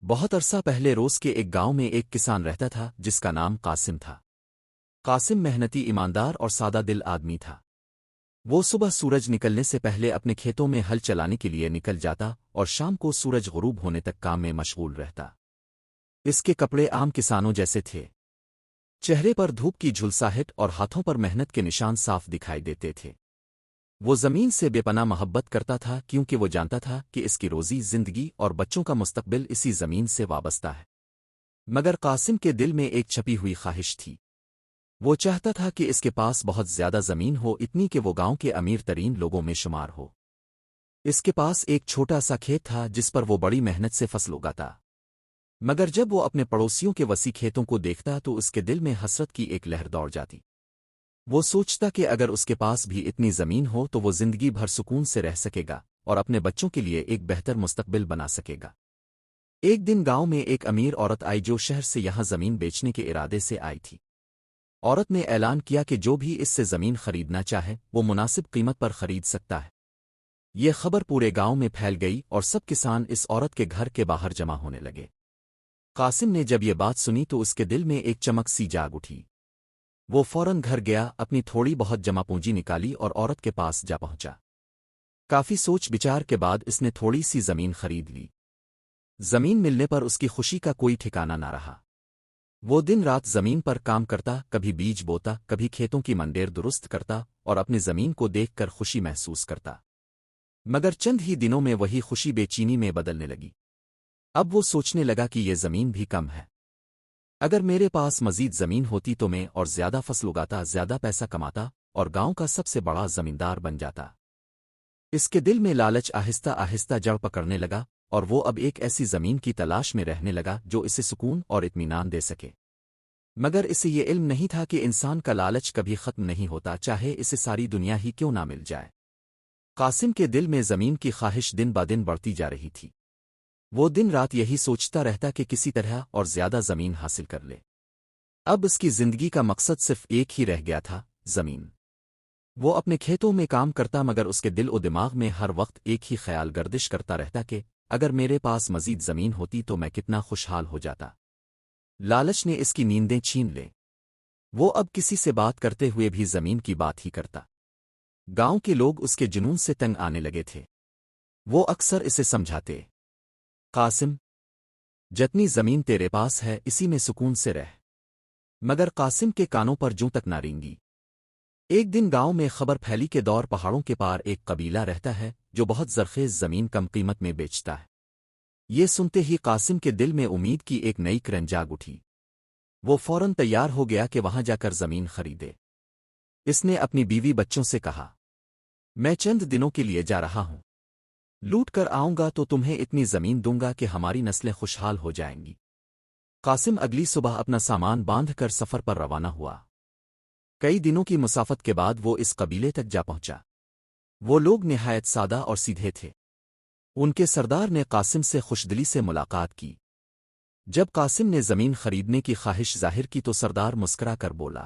بہت عرصہ پہلے روز کے ایک گاؤں میں ایک کسان رہتا تھا جس کا نام قاسم تھا۔ قاسم محنتی، ایماندار اور سادہ دل آدمی تھا۔ وہ صبح سورج نکلنے سے پہلے اپنے کھیتوں میں ہل چلانے کے لیے نکل جاتا اور شام کو سورج غروب ہونے تک کام میں مشغول رہتا۔ اس کے کپڑے عام کسانوں جیسے تھے، چہرے پر دھوپ کی جھلساہٹ اور ہاتھوں پر محنت کے نشان صاف دکھائی دیتے تھے۔ وہ زمین سے بے پناہ محبت کرتا تھا کیونکہ وہ جانتا تھا کہ اس کی روزی، زندگی اور بچوں کا مستقبل اسی زمین سے وابستہ ہے۔ مگر قاسم کے دل میں ایک چھپی ہوئی خواہش تھی۔ وہ چاہتا تھا کہ اس کے پاس بہت زیادہ زمین ہو، اتنی کہ وہ گاؤں کے امیر ترین لوگوں میں شمار ہو۔ اس کے پاس ایک چھوٹا سا کھیت تھا جس پر وہ بڑی محنت سے فصل اگاتا، مگر جب وہ اپنے پڑوسیوں کے وسیع کھیتوں کو دیکھتا تو اس کے دل میں حسرت کی ایک لہر دوڑ جاتی۔ وہ سوچتا کہ اگر اس کے پاس بھی اتنی زمین ہو تو وہ زندگی بھر سکون سے رہ سکے گا اور اپنے بچوں کے لیے ایک بہتر مستقبل بنا سکے گا۔ ایک دن گاؤں میں ایک امیر عورت آئی جو شہر سے یہاں زمین بیچنے کے ارادے سے آئی تھی۔ عورت نے اعلان کیا کہ جو بھی اس سے زمین خریدنا چاہے وہ مناسب قیمت پر خرید سکتا ہے۔ یہ خبر پورے گاؤں میں پھیل گئی اور سب کسان اس عورت کے گھر کے باہر جمع ہونے لگے۔ قاسم نے جب یہ بات سنی تو اس کے دل میں ایک چمک سی جاگ اٹھی۔ وہ فوراً گھر گیا، اپنی تھوڑی بہت جمع پونجی نکالی اور عورت کے پاس جا پہنچا۔ کافی سوچ بچار کے بعد اس نے تھوڑی سی زمین خرید لی۔ زمین ملنے پر اس کی خوشی کا کوئی ٹھکانہ نہ رہا۔ وہ دن رات زمین پر کام کرتا، کبھی بیج بوتا، کبھی کھیتوں کی منڈیر درست کرتا اور اپنی زمین کو دیکھ کر خوشی محسوس کرتا۔ مگر چند ہی دنوں میں وہی خوشی بے چینی میں بدلنے لگی۔ اب وہ سوچنے لگا کہ یہ زمین بھی کم ہے۔ اگر میرے پاس مزید زمین ہوتی تو میں اور زیادہ فصل اگاتا، زیادہ پیسہ کماتا اور گاؤں کا سب سے بڑا زمیندار بن جاتا۔ اس کے دل میں لالچ آہستہ آہستہ جڑ پکڑنے لگا اور وہ اب ایک ایسی زمین کی تلاش میں رہنے لگا جو اسے سکون اور اطمینان دے سکے۔ مگر اسے یہ علم نہیں تھا کہ انسان کا لالچ کبھی ختم نہیں ہوتا، چاہے اسے ساری دنیا ہی کیوں نہ مل جائے۔ قاسم کے دل میں زمین کی خواہش دن با دن بڑھتی جا رہی تھی۔ وہ دن رات یہی سوچتا رہتا کہ کسی طرح اور زیادہ زمین حاصل کر لے۔ اب اس کی زندگی کا مقصد صرف ایک ہی رہ گیا تھا، زمین۔ وہ اپنے کھیتوں میں کام کرتا مگر اس کے دل و دماغ میں ہر وقت ایک ہی خیال گردش کرتا رہتا کہ اگر میرے پاس مزید زمین ہوتی تو میں کتنا خوشحال ہو جاتا۔ لالچ نے اس کی نیندیں چھین لے۔ وہ اب کسی سے بات کرتے ہوئے بھی زمین کی بات ہی کرتا۔ گاؤں کے لوگ اس کے جنون سے تنگ آنے لگے تھے۔ وہ اکثر اسے سمجھاتے، قاسم، جتنی زمین تیرے پاس ہے اسی میں سکون سے رہ۔ مگر قاسم کے کانوں پر جوں تک نہ رینگی۔ ایک دن گاؤں میں خبر پھیلی کہ دور پہاڑوں کے پار ایک قبیلہ رہتا ہے جو بہت زرخیز زمین کم قیمت میں بیچتا ہے۔ یہ سنتے ہی قاسم کے دل میں امید کی ایک نئی کرن جاگ اٹھی۔ وہ فوراً تیار ہو گیا کہ وہاں جا کر زمین خریدے۔ اس نے اپنی بیوی بچوں سے کہا، میں چند دنوں کے لیے جا رہا ہوں، لوٹ کر آؤں گا تو تمہیں اتنی زمین دوں گا کہ ہماری نسلیں خوشحال ہو جائیں گی۔ قاسم اگلی صبح اپنا سامان باندھ کر سفر پر روانہ ہوا۔ کئی دنوں کی مسافت کے بعد وہ اس قبیلے تک جا پہنچا۔ وہ لوگ نہایت سادہ اور سیدھے تھے۔ ان کے سردار نے قاسم سے خوشدلی سے ملاقات کی۔ جب قاسم نے زمین خریدنے کی خواہش ظاہر کی تو سردار مسکرا کر بولا،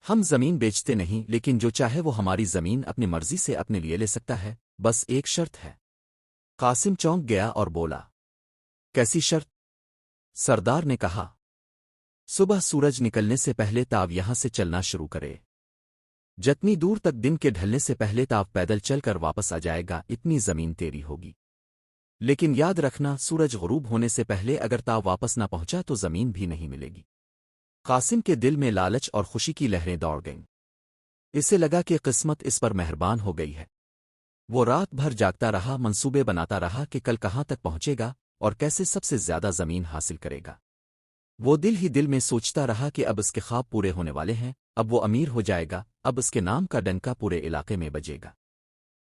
ہم زمین بیچتے نہیں، لیکن جو چاہے وہ ہماری زمین اپنی مرضی سے اپنے لیے لے سکتا ہے، بس ایک شرط ہے۔ قاسم چونک گیا اور بولا، کیسی شرط؟ سردار نے کہا، صبح سورج نکلنے سے پہلے تاو یہاں سے چلنا شروع کرے۔ جتنی دور تک دن کے ڈھلنے سے پہلے تاو پیدل چل کر واپس آ جائے گا اتنی زمین تیری ہوگی۔ لیکن یاد رکھنا، سورج غروب ہونے سے پہلے اگر تاو واپس نہ پہنچا تو زمین بھی نہیں ملے گی۔ قاسم کے دل میں لالچ اور خوشی کی لہریں دوڑ گئیں۔ اسے لگا کہ قسمت اس پر مہربان ہو گئی ہے۔ وہ رات بھر جاگتا رہا، منصوبے بناتا رہا کہ کل کہاں تک پہنچے گا اور کیسے سب سے زیادہ زمین حاصل کرے گا۔ وہ دل ہی دل میں سوچتا رہا کہ اب اس کے خواب پورے ہونے والے ہیں، اب وہ امیر ہو جائے گا، اب اس کے نام کا ڈنکا پورے علاقے میں بجے گا۔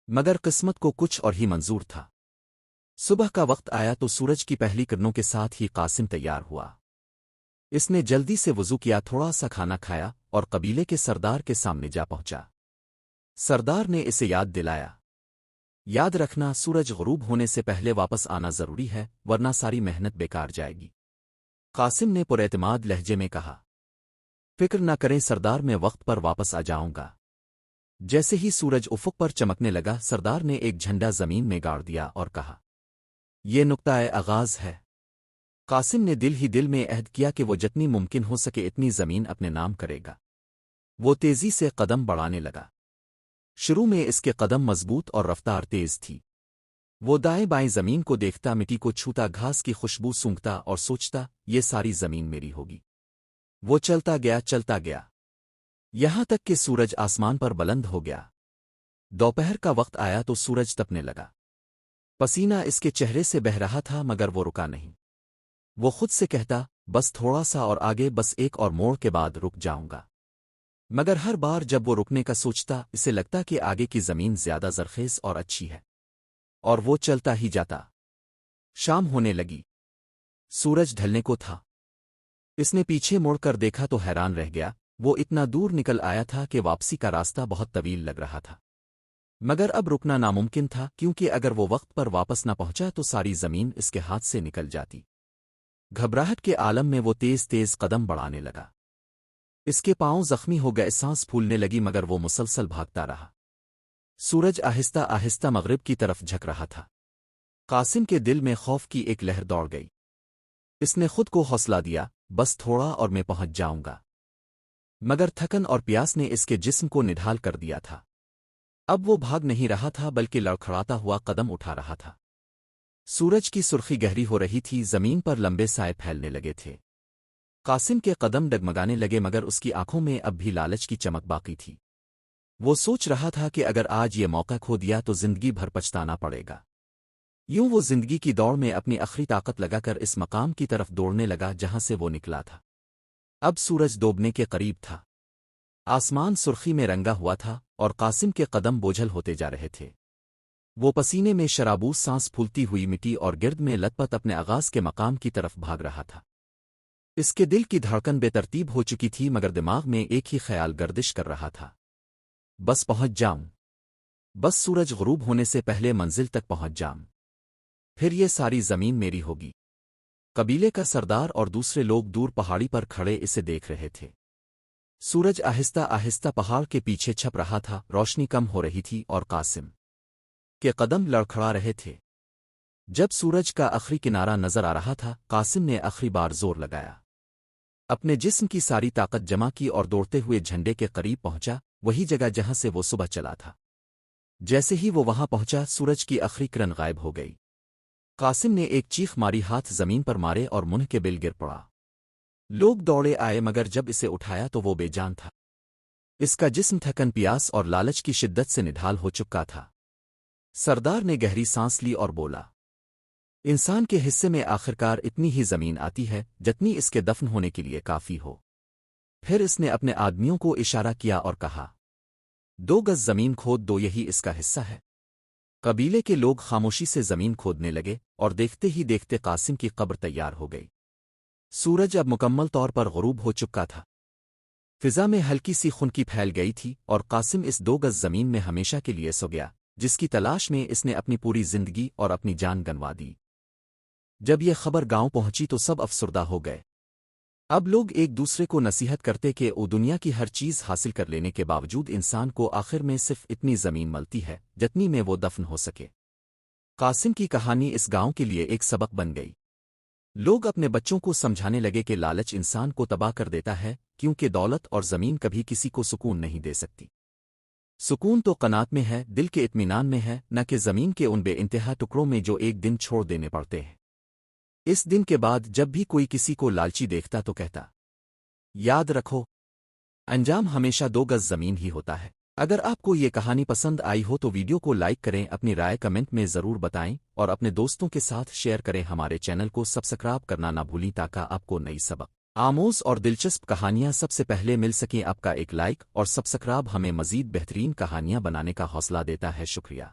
مگر قسمت کو کچھ اور ہی منظور تھا۔ صبح کا وقت آیا تو سورج کی پہلی کرنوں کے ساتھ ہی قاسم تیار ہوا۔ اس نے جلدی سے وضو کیا، تھوڑا سا کھانا کھایا اور قبیلے کے سردار کے سامنے جا پہنچا۔ سردار نے اسے یاد دلایا، یاد رکھنا، سورج غروب ہونے سے پہلے واپس آنا ضروری ہے ورنہ ساری محنت بیکار جائے گی۔ قاسم نے پراعتماد لہجے میں کہا، فکر نہ کریں سردار، میں وقت پر واپس آ جاؤں گا۔ جیسے ہی سورج افق پر چمکنے لگا سردار نے ایک جھنڈا زمین میں گاڑ دیا اور کہا، یہ نقطۂ آغاز ہے۔ قاسم نے دل ہی دل میں عہد کیا کہ وہ جتنی ممکن ہو سکے اتنی زمین اپنے نام کرے گا۔ وہ تیزی سے قدم بڑھانے لگا۔ شروع میں اس کے قدم مضبوط اور رفتار تیز تھی۔ وہ دائیں بائیں زمین کو دیکھتا، مٹی کو چھوتا، گھاس کی خوشبو سونگھتا اور سوچتا یہ ساری زمین میری ہوگی۔ وہ چلتا گیا یہاں تک کہ سورج آسمان پر بلند ہو گیا۔ دوپہر کا وقت آیا تو سورج تپنے لگا۔ پسینہ اس کے چہرے سے بہہ رہا تھا مگر وہ رکا نہیں۔ وہ خود سے کہتا بس تھوڑا سا اور آگے، بس ایک اور موڑ کے بعد رک جاؤں گا۔ مگر ہر بار جب وہ رکنے کا سوچتا اسے لگتا کہ آگے کی زمین زیادہ زرخیز اور اچھی ہے، اور وہ چلتا ہی جاتا۔ شام ہونے لگی، سورج ڈھلنے کو تھا۔ اس نے پیچھے مڑ کر دیکھا تو حیران رہ گیا۔ وہ اتنا دور نکل آیا تھا کہ واپسی کا راستہ بہت طویل لگ رہا تھا، مگر اب رکنا ناممکن تھا، کیونکہ اگر وہ وقت پر واپس نہ پہنچا تو ساری زمین اس کے ہاتھ سے نکل جاتی۔ گھبراہٹ کے عالم میں وہ تیز تیز قدم بڑھانے لگا۔ اس کے پاؤں زخمی ہو گئے، سانس پھولنے لگی، مگر وہ مسلسل بھاگتا رہا۔ سورج آہستہ آہستہ مغرب کی طرف جھک رہا تھا۔ قاسم کے دل میں خوف کی ایک لہر دوڑ گئی۔ اس نے خود کو حوصلہ دیا، بس تھوڑا اور میں پہنچ جاؤں گا۔ مگر تھکن اور پیاس نے اس کے جسم کو نڈھال کر دیا تھا۔ اب وہ بھاگ نہیں رہا تھا بلکہ لڑکھڑاتا ہوا قدم اٹھا رہا تھا۔ سورج کی سرخی گہری ہو رہی تھی، زمین پر لمبے سائے پھیلنے لگے تھے۔ قاسم کے قدم ڈگمگانے لگے، مگر اس کی آنکھوں میں اب بھی لالچ کی چمک باقی تھی۔ وہ سوچ رہا تھا کہ اگر آج یہ موقع کھو دیا تو زندگی بھر پچھتانا پڑے گا۔ یوں وہ زندگی کی دوڑ میں اپنی آخری طاقت لگا کر اس مقام کی طرف دوڑنے لگا جہاں سے وہ نکلا تھا۔ اب سورج ڈوبنے کے قریب تھا۔ آسمان سرخی میں رنگا ہوا تھا اور قاسم کے قدم بوجھل ہوتے جا رہے تھے۔ وہ پسینے میں شرابور سانس پھولتی ہوئی مٹی اور گرد میں لت پت اپنے آغاز کے مقام کی طرف بھاگ رہا تھا۔ اس کے دل کی دھڑکن بے ترتیب ہو چکی تھی، مگر دماغ میں ایک ہی خیال گردش کر رہا تھا، بس پہنچ جاؤں، بس سورج غروب ہونے سے پہلے منزل تک پہنچ جاؤں، پھر یہ ساری زمین میری ہوگی۔ قبیلے کا سردار اور دوسرے لوگ دور پہاڑی پر کھڑے اسے دیکھ رہے تھے۔ سورج آہستہ آہستہ پہاڑ کے پیچھے چھپ رہا تھا، روشنی کم ہو رہی تھی اور قاسم کے قدم لڑکھڑا رہے تھے۔ جب سورج کا آخری کنارہ نظر آ رہا تھا، قاسم نے آخری بار زور لگایا، اپنے جسم کی ساری طاقت جمع کی اور دوڑتے ہوئے جھنڈے کے قریب پہنچا، وہی جگہ جہاں سے وہ صبح چلا تھا۔ جیسے ہی وہ وہاں پہنچا، سورج کی آخری کرن غائب ہو گئی۔ قاسم نے ایک چیخ ماری، ہاتھ زمین پر مارے اور منہ کے بل گر پڑا۔ لوگ دوڑے آئے، مگر جب اسے اٹھایا تو وہ بے جان تھا۔ اس کا جسم تھکن، پیاس اور لالچ کی شدت سے نڈھال ہو چکا تھا۔ سردار نے گہری سانس لی اور بولا، انسان کے حصے میں آخرکار اتنی ہی زمین آتی ہے جتنی اس کے دفن ہونے کے لیے کافی ہو۔ پھر اس نے اپنے آدمیوں کو اشارہ کیا اور کہا، 2 گز زمین کھود دو، یہی اس کا حصہ ہے۔ قبیلے کے لوگ خاموشی سے زمین کھودنے لگے اور دیکھتے ہی دیکھتے قاسم کی قبر تیار ہو گئی۔ سورج اب مکمل طور پر غروب ہو چکا تھا۔ فضا میں ہلکی سی خنکی پھیل گئی تھی اور قاسم اس 2 گز زمین میں ہمیشہ کے لیے سو گیا، جس کی تلاش میں اس نے اپنی پوری زندگی اور اپنی جان گنوا دی۔ جب یہ خبر گاؤں پہنچی تو سب افسردہ ہو گئے۔ اب لوگ ایک دوسرے کو نصیحت کرتے کہ وہ دنیا کی ہر چیز حاصل کر لینے کے باوجود انسان کو آخر میں صرف اتنی زمین ملتی ہے جتنی میں وہ دفن ہو سکے۔ قاسم کی کہانی اس گاؤں کے لیے ایک سبق بن گئی۔ لوگ اپنے بچوں کو سمجھانے لگے کہ لالچ انسان کو تباہ کر دیتا ہے، کیونکہ دولت اور زمین کبھی کسی کو سکون نہیں دے سکتی۔ سکون تو قناعت میں ہے، دل کے اطمینان میں ہے، نہ کہ زمین کے ان بے انتہا ٹکڑوں میں جو ایک دن چھوڑ دینے پڑتے ہیں۔ اس دن کے بعد جب بھی کوئی کسی کو لالچی دیکھتا تو کہتا، یاد رکھو، انجام ہمیشہ 2 گز زمین ہی ہوتا ہے۔ اگر آپ کو یہ کہانی پسند آئی ہو تو ویڈیو کو لائک کریں، اپنی رائے کمنٹ میں ضرور بتائیں اور اپنے دوستوں کے ساتھ شیئر کریں۔ ہمارے چینل کو سبسکرائب کرنا نہ بھولیں تاکہ آپ کو نئی سبق آموز اور دلچسپ کہانیاں سب سے پہلے مل سکیں۔ آپ کا ایک لائک اور سبسکرائب ہمیں مزید بہترین کہانیاں بنانے کا حوصلہ دیتا ہے۔ شکریہ۔